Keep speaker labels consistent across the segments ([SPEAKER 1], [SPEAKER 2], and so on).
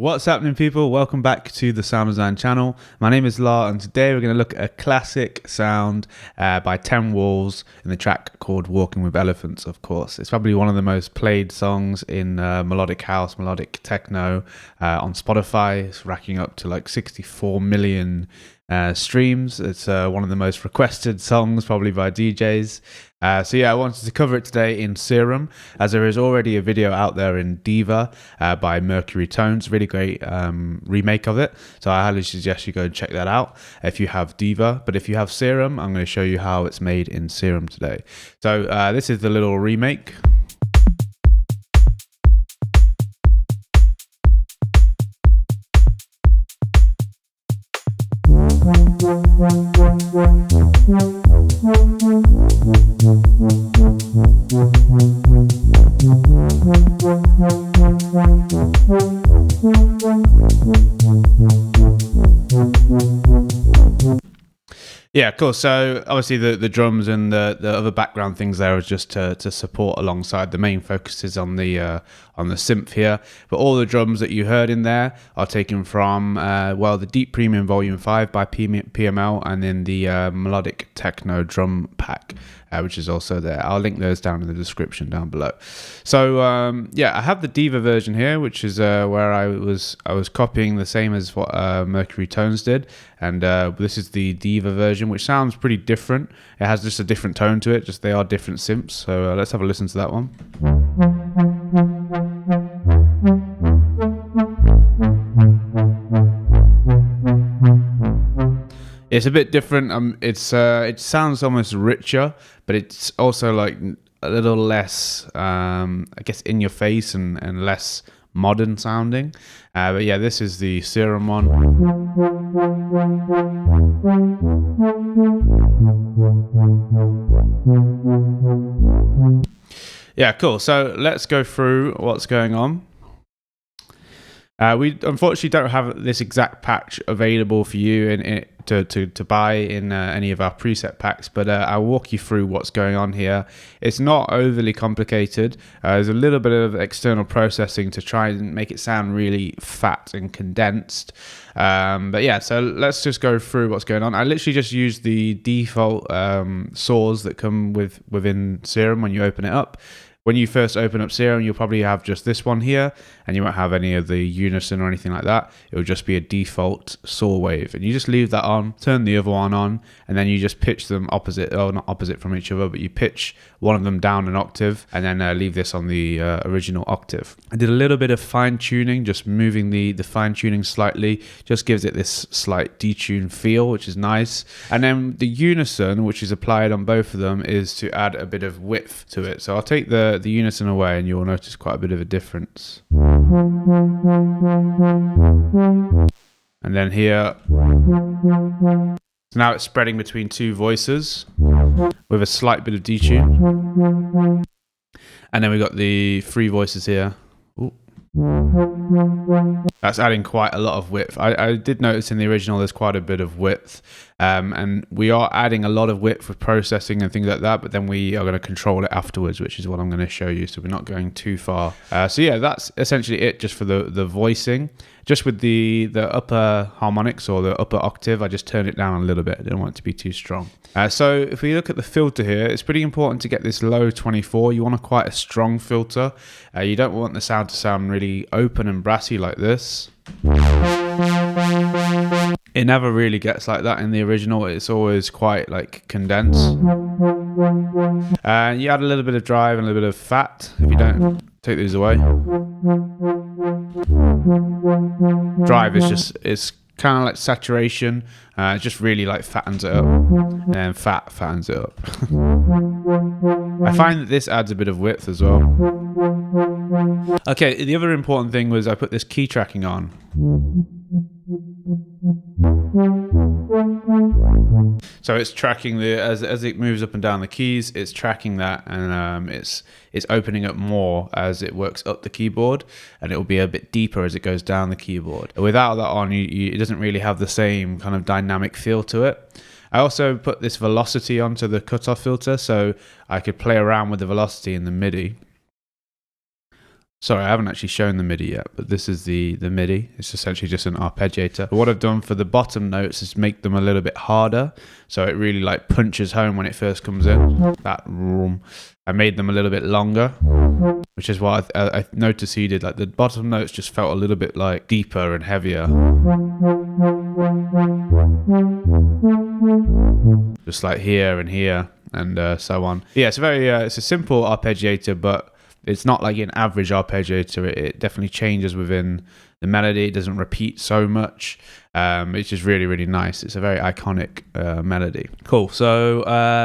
[SPEAKER 1] What's happening, people? Welcome back to the Sound Design channel. My name is La, and today we're going to look at a classic sound by 10 Wolves in the track called Walking with Elephants, of course. It's probably one of the most played songs in melodic house, melodic techno on Spotify. It's racking up to like 64 million streams. It's one of the most requested songs probably by DJs. So yeah, I wanted to cover it today in Serum, as there is already a video out there in Diva by Mercury Tones, really great remake of it. So I highly suggest you go and check that out if you have Diva. But if you have Serum, I'm going to show you how it's made in Serum today. So this is the little remake. Yeah, cool. So obviously the drums and the other background things there is just to support alongside. The main focus is on the synth here, but all the drums that you heard in there are taken from the Deep Premium Volume 5 by PML, and then the Melodic Techno drum pack, which is also there. I'll link those down in the description down below. So yeah, I have the Diva version here, which is where I was copying the same as what Mercury Tones did, and this is the Diva version, which sounds pretty different. It has just a different tone to it, just they are different synths. So let's have a listen to that one. It's a bit different. It sounds almost richer, but it's also like a little less, I guess, in your face and less modern sounding. But yeah, this is the Serum one. Yeah, cool. So let's go through what's going on. We unfortunately don't have this exact patch available for you to buy in any of our preset packs, but I'll walk you through what's going on here. It's not overly complicated. There's a little bit of external processing to try and make it sound really fat and condensed. But yeah, so let's just go through what's going on. I literally just used the default saws that come within Serum when you open it up. When you first open up Serum, you'll probably have just this one here, and you won't have any of the unison or anything like that. It will just be a default saw wave, and you just leave that on, turn the other one on, and then you just pitch them opposite, or not opposite from each other, but you pitch one of them down an octave, and then leave this on the original octave. I did a little bit of fine tuning, just moving the fine tuning slightly, just gives it this slight detune feel, which is nice. And then the unison, which is applied on both of them, is to add a bit of width to it. So I'll take the unison away, and you'll notice quite a bit of a difference. And then here, so now it's spreading between two voices with a slight bit of detune. And then we got the three voices here. Ooh. That's adding quite a lot of width. I did notice in the original there's quite a bit of width, and we are adding a lot of width with processing and things like that, but then we are going to control it afterwards, which is what I'm going to show you, so we're not going too far. So yeah, that's essentially it just for the voicing. Just with the upper harmonics or the upper octave, I just turned it down a little bit. I didn't want it to be too strong. So if we look at the filter here, it's pretty important to get this low 24. You want quite a strong filter. You don't want the sound to sound really open and brassy like this. It never really gets like that in the original. It's always quite like condensed. You add a little bit of drive and a little bit of fat if you don't take these away. Drive is just, it's kind of like saturation. It just really like fattens it up, and then fattens it up. I find that this adds a bit of width as well. Okay, the other important thing was I put this key tracking on. So it's tracking as it moves up and down the keys, it's tracking that, and it's opening up more as it works up the keyboard, and it will be a bit deeper as it goes down the keyboard. Without that on, it doesn't really have the same kind of dynamic feel to it. I also put this velocity onto the cutoff filter, so I could play around with the velocity in the MIDI. Sorry, I haven't actually shown the MIDI yet, but this is the MIDI. It's essentially just an arpeggiator. But what I've done for the bottom notes is make them a little bit harder, so it really like punches home when it first comes in. That room. I made them a little bit longer, which is what I noticed he did. Like the bottom notes just felt a little bit like deeper and heavier. Just like here and here and so on. Yeah, it's it's a simple arpeggiator, but it's not like an average arpeggiator. It definitely changes within the melody. It doesn't repeat so much. It's just really, really nice. It's a very iconic melody. Cool. So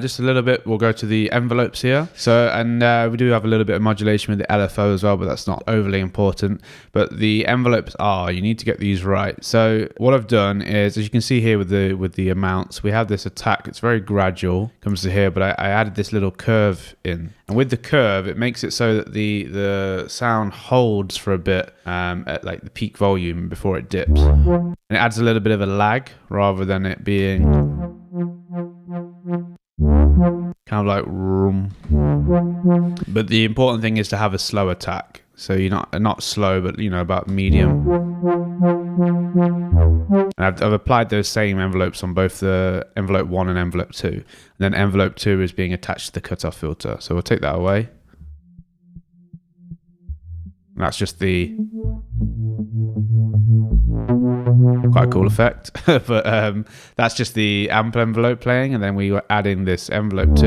[SPEAKER 1] just a little bit, we'll go to the envelopes here. So, and we do have a little bit of modulation with the LFO as well, but that's not overly important. But the envelopes you need to get these right. So what I've done is, as you can see here with the amounts, we have this attack. It's very gradual, comes to here, but I added this little curve in. And with the curve, it makes it so that the sound holds for a bit at like the peak volume before it dips. And it adds a little bit of a lag rather than it being kind of like room. But the important thing is to have a slow attack. So you're not slow, but about medium. And I've applied those same envelopes on both the envelope 1 and envelope 2. And then envelope 2 is being attached to the cutoff filter. So we'll take that away. And that's just the quite a cool effect. But that's just the amp envelope playing, and then we were adding this envelope 2.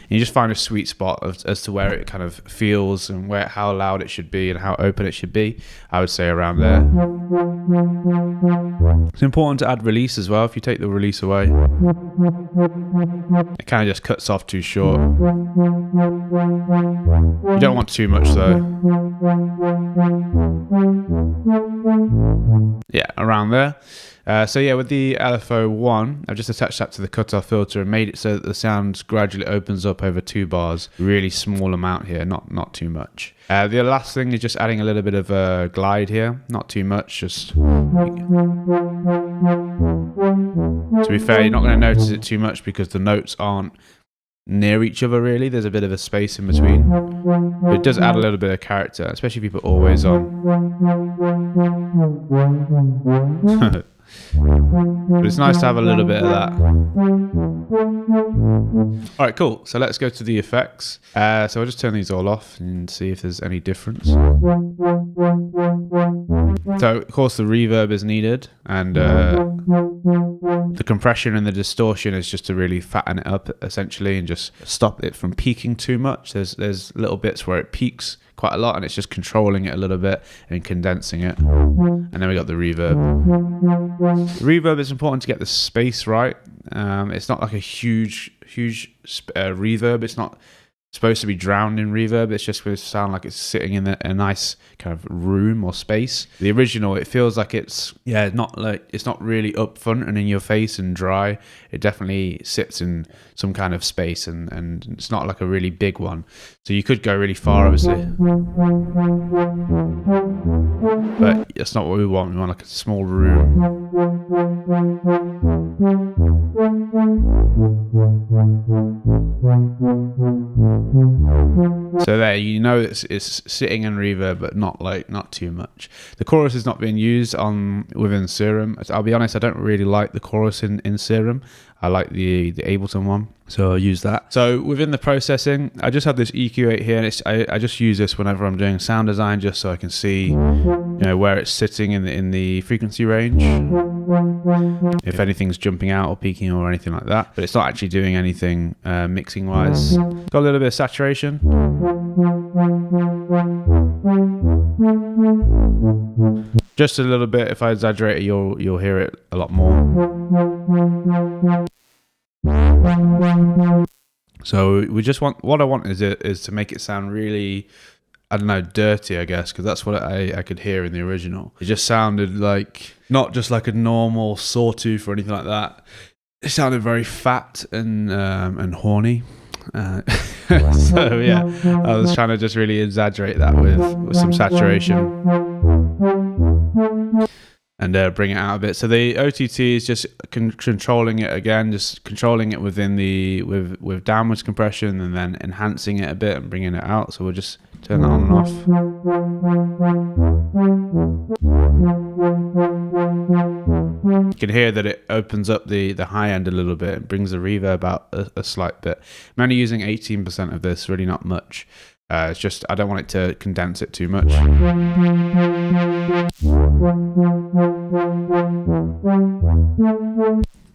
[SPEAKER 1] You just find a sweet spot as to where it kind of feels and how loud it should be and how open it should be. I would say around there. It's important to add release as well. If you take the release away, it kind of just cuts off too short. You don't want too much though. Yeah, around there. So yeah, with the LFO 1, I've just attached that to the cutoff filter and made it so that the sound gradually opens up over 2 bars. Really small amount here, not too much. The last thing is just adding a little bit of a glide here, not too much. Just to be fair, you're not going to notice it too much because the notes aren't near each other really. There's a bit of a space in between. But it does add a little bit of character, especially if you put always on. But it's nice to have a little bit of that. Alright, cool. So let's go to the effects. So I'll just turn these all off and see if there's any difference. So of course the reverb is needed, and the compression and the distortion is just to really fatten it up essentially and just stop it from peaking too much. There's little bits where it peaks quite a lot and it's just controlling it a little bit and condensing it. And then we got the reverb. The reverb is important to get the space right. It's not like a huge reverb. It's not supposed to be drowned in reverb. It's just going to sound like it's sitting in a nice kind of room or space. The original, it feels like it's not really up front and in your face and dry. It definitely sits in some kind of space and it's not like a really big one. So you could go really far, obviously, but that's not what we want. We want like a small room. So there, it's sitting in reverb, but not too much. The chorus is not being used within Serum. I'll be honest, I don't really like the chorus in Serum. I like the Ableton one, so I'll use that. So within the processing, I just have this EQ8 here, and I just use this whenever I'm doing sound design, just so I can see where it's sitting in the frequency range, if anything's jumping out or peaking or anything like that. But it's not actually doing anything mixing wise. Got a little bit of saturation. Just a little bit. If I exaggerate it, you'll hear it a lot more. So we just what I want is to make it sound really, I don't know, dirty, I guess, because that's what I could hear in the original. It just sounded like not just like a normal sawtooth or anything like that. It sounded very fat and horny. So yeah, I was trying to just really exaggerate that with some saturation. and bring it out a bit. So the OTT is just controlling it again, just controlling it within the with downwards compression, and then enhancing it a bit and bringing it out. So we'll just turn that on and off. You can hear that it opens up the high end a little bit and brings the reverb out a slight bit. I'm only using 18% of this, really not much. It's just I don't want it to condense it too much.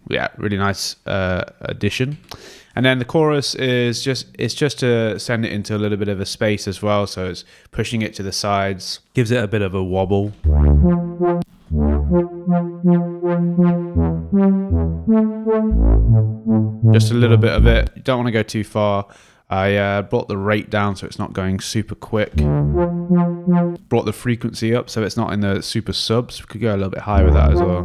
[SPEAKER 1] Yeah, really nice addition. And then the chorus is just to send it into a little bit of a space as well. So it's pushing it to the sides, gives it a bit of a wobble. Just a little bit of it. You don't want to go too far. I brought the rate down so it's not going super quick. Brought the frequency up so it's not in the super subs. We could go a little bit higher with that as well.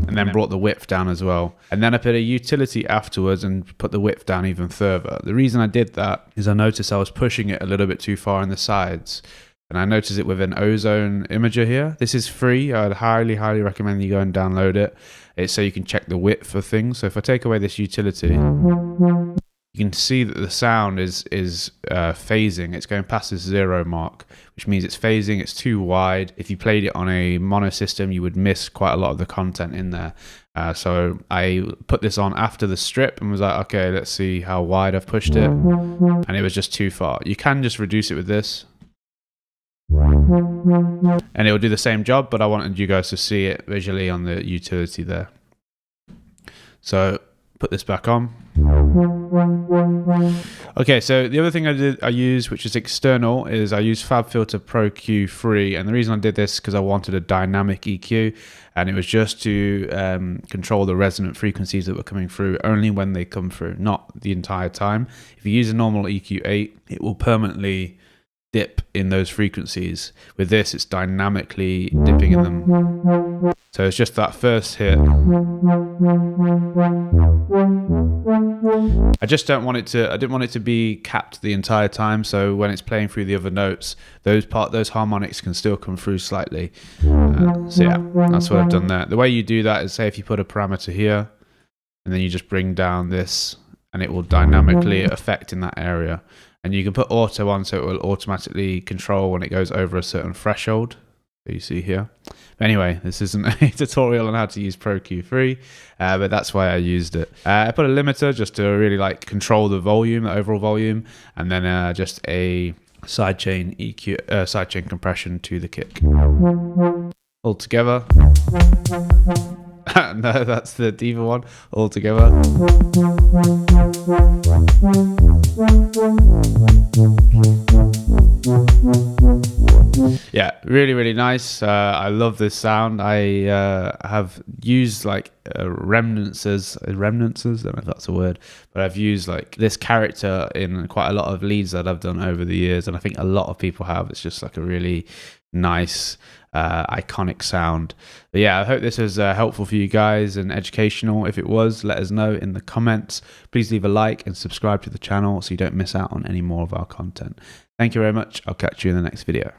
[SPEAKER 1] And then brought the width down as well. And then I put a utility afterwards and put the width down even further. The reason I did that is I noticed I was pushing it a little bit too far in the sides. And I noticed it with an ozone imager here. This is free. I'd highly recommend you go and download it. It's so you can check the width for things. So if I take away this utility, you can see that the sound is phasing. It's going past this 0 mark, which means it's phasing. It's too wide. If you played it on a mono system, you would miss quite a lot of the content in there. So I put this on after the strip and was like, okay, let's see how wide I've pushed it. And it was just too far. You can just reduce it with this, and it will do the same job, but I wanted you guys to see it visually on the utility there. So put this back on. Okay, so the other thing I used, which is external, is I use FabFilter Pro Q3, and the reason I did this is because I wanted a dynamic EQ, and it was just to control the resonant frequencies that were coming through only when they come through, not the entire time. If you use a normal EQ8, it will permanently dip in those frequencies. With this, it's dynamically dipping in them. So it's just that first hit. I just don't want it to, I didn't want it to be capped the entire time. So when it's playing through the other notes, those harmonics can still come through slightly. So yeah, that's what I've done there. The way you do that is, say if you put a parameter here, and then you just bring down this, and it will dynamically affect in that area. And you can put auto on so it will automatically control when it goes over a certain threshold that you see here. But anyway, this isn't a tutorial on how to use Pro Q3, but that's why I used it. I put a limiter just to really control the volume, the overall volume, and then just a sidechain EQ, sidechain compression to the kick. All together. No, that's the Diva one. All together. Yeah, really nice. I love this sound. I have used remnances, I don't know if that's a word, but I've used this character in quite a lot of leads that I've done over the years, and I think a lot of people have. It's just a really nice iconic sound. But yeah, I hope this was helpful for you guys and educational. If it was, let us know in the comments. Please leave a like and subscribe to the channel so you don't miss out on any more of our content. Thank you very much. I'll catch you in the next video.